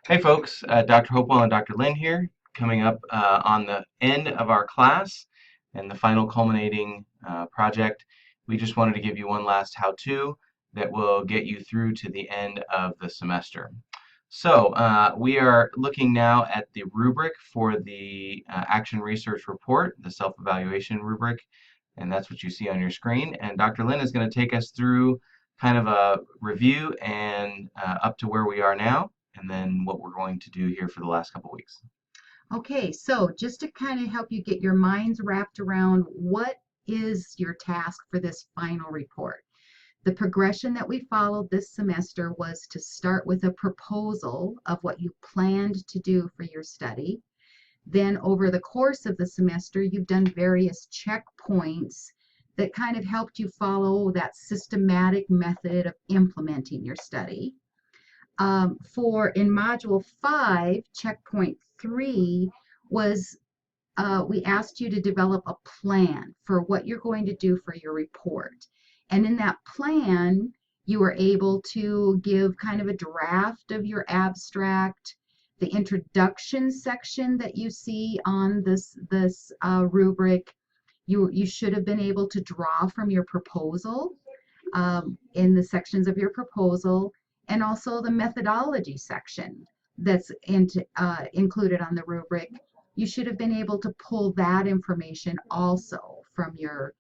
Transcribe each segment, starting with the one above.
Hey folks, Dr. Hopewell and Dr. Lynn here, coming up on the end of our class and the final culminating project. We just wanted to give you one last how-to that will get you through to the end of the semester. So we are looking now at the rubric for the action research report, the self-evaluation rubric, and that's what you see on your screen. And Dr. Lynn is going to take us through kind of a review and up to where we are now, and then what we're going to do here for the last couple weeks. Okay, so just to kind of help you get your minds wrapped around what is your task for this final report. The progression that we followed this semester was to start with a proposal of what you planned to do for your study. Then over the course of the semester, you've done various checkpoints that kind of helped you follow that systematic method of implementing your study. For in Module 5, Checkpoint 3 was we asked you to develop a plan for what you're going to do for your report. And in that plan, you were able to give kind of a draft of your abstract, the introduction section that you see on this rubric. You should have been able to draw from your proposal in the sections of your proposal, and also the methodology section that's included on the rubric. You should have been able to pull that information also from your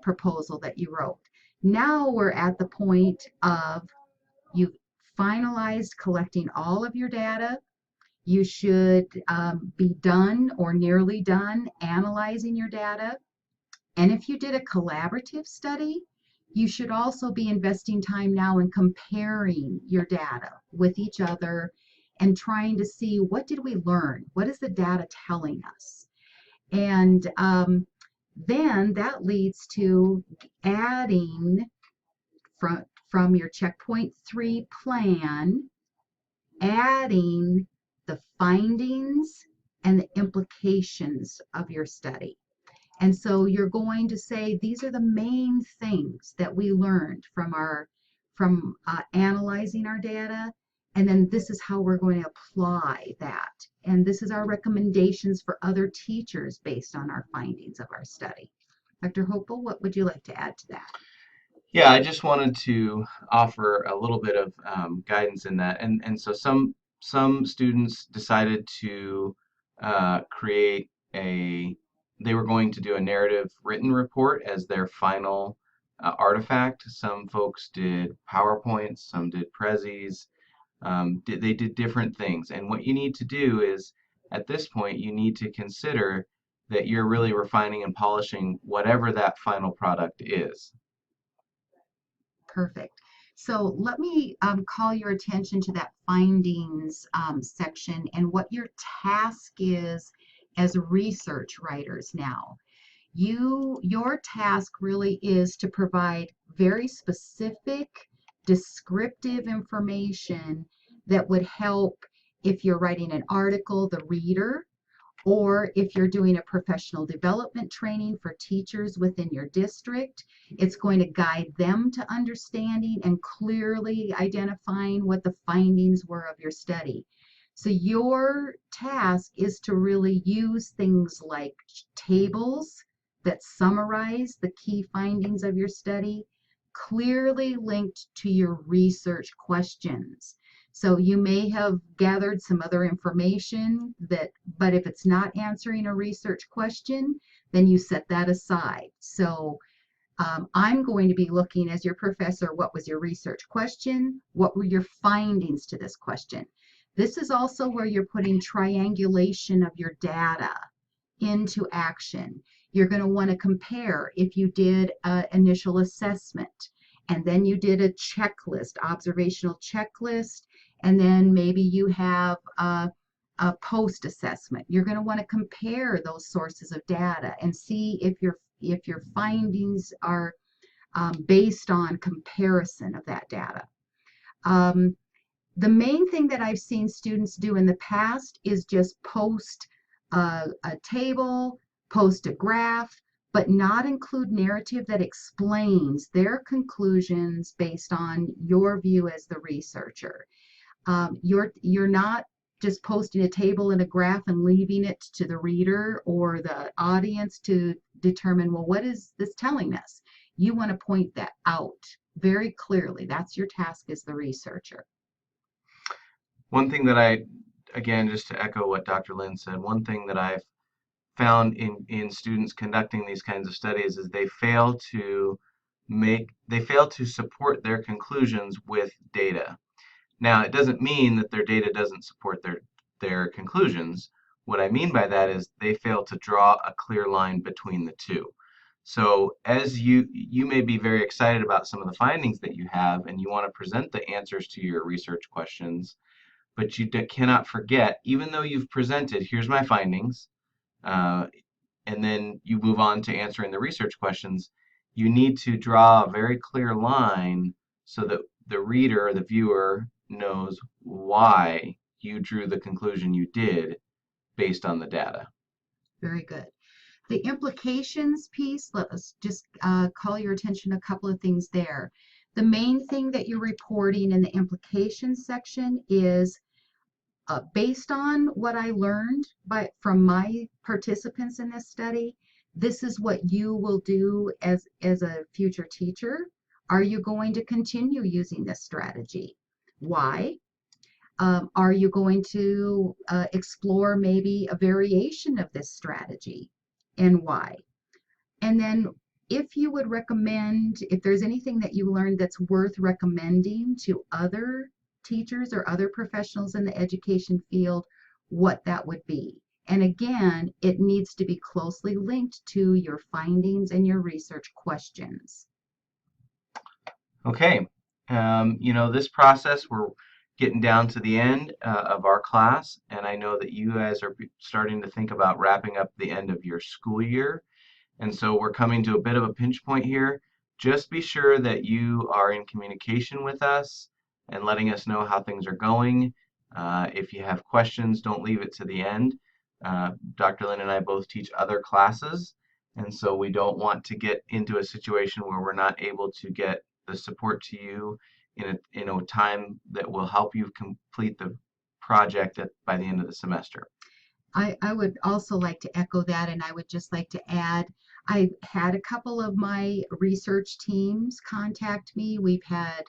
proposal that you wrote. Now we're at the point of you've finalized collecting all of your data. You should be done or nearly done analyzing your data. And if you did a collaborative study, you should also be investing time now in comparing your data with each other and trying to see, what did we learn? What is the data telling us? And then that leads to adding from your checkpoint 3 plan, adding the findings and the implications of your study. And so you're going to say, these are the main things that we learned from analyzing our data, and then this is how we're going to apply that. And this is our recommendations for other teachers based on our findings of our study. Dr. Hopel, what would you like to add to that? Yeah, I just wanted to offer a little bit of guidance in that, and so some students decided to create they were going to do a narrative written report as their final artifact. Some folks did PowerPoints, some did Prezis. They did different things. And what you need to do is, at this point, you need to consider that you're really refining and polishing whatever that final product is. Perfect. So let me call your attention to that findings section and what your task is as research writers now. Your task really is to provide very specific, descriptive information that would help if you're writing an article, the reader, or if you're doing a professional development training for teachers within your district. It's going to guide them to understanding and clearly identifying what the findings were of your study. So your task is to really use things like tables that summarize the key findings of your study, clearly linked to your research questions. So you may have gathered some other information but if it's not answering a research question, then you set that aside. So I'm going to be looking as your professor, what was your research question? What were your findings to this question? This is also where you're putting triangulation of your data into action. You're going to want to compare if you did an initial assessment and then you did a checklist, observational checklist, and then maybe you have a post-assessment. You're going to want to compare those sources of data and see if your findings are based on comparison of that data. The main thing that I've seen students do in the past is just post a table, post a graph, but not include narrative that explains their conclusions based on your view as the researcher. You're not just posting a table and a graph and leaving it to the reader or the audience to determine, well, what is this telling us? You want to point that out very clearly. That's your task as the researcher. One thing that again, just to echo what Dr. Lynn said, one thing that I've found in students conducting these kinds of studies is they fail to support their conclusions with data. Now, it doesn't mean that their data doesn't support their conclusions. What I mean by that is they fail to draw a clear line between the two. So as you may be very excited about some of the findings that you have and you want to present the answers to your research questions, but you cannot forget, even though you've presented, here's my findings, uh, and then you move on to answering the research questions, you need to draw a very clear line so that the reader or the viewer knows why you drew the conclusion you did based on the data. Very good. The implications piece, let us just call your attention to a couple of things there. The main thing that you're reporting in the implications section is based on what I learned from my participants in this study, this is what you will do as a future teacher. Are you going to continue using this strategy? Why? Are you going to explore maybe a variation of this strategy, and why? And then if you would recommend, if there's anything that you learned that's worth recommending to other teachers or other professionals in the education field, what that would be. And again, it needs to be closely linked to your findings and your research questions. Okay, this process, we're getting down to the end of our class, and I know that you guys are starting to think about wrapping up the end of your school year. And so we're coming to a bit of a pinch point here. Just be sure that you are in communication with us and letting us know how things are going. If you have questions, don't leave it to the end. Dr. Lynn and I both teach other classes, and so we don't want to get into a situation where we're not able to get the support to you in a time that will help you complete the project by the end of the semester. I would also like to echo that, and I would just like to add, I've had a couple of my research teams contact me. We've had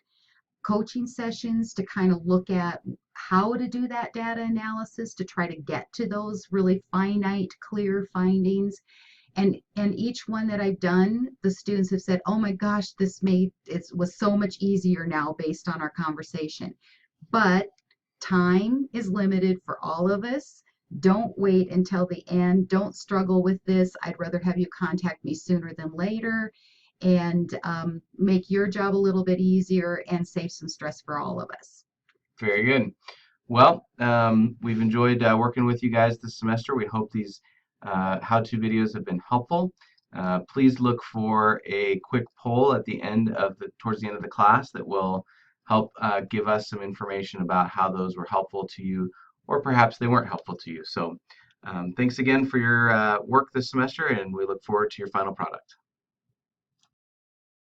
coaching sessions to kind of look at how to do that data analysis to try to get to those really finite, clear findings. And each one that I've done, the students have said, "Oh my gosh, it was so much easier now based on our conversation." But time is limited for all of us. Don't wait until the end. Don't struggle with this. I'd rather have you contact me sooner than later and make your job a little bit easier and save some stress for all of us. Very good. Well, we've enjoyed working with you guys this semester. We hope these how-to videos have been helpful. Please look for a quick poll at the end towards the end of the class that will help give us some information about how those were helpful to you, or perhaps they weren't helpful to you. So thanks again for your work this semester, and we look forward to your final product.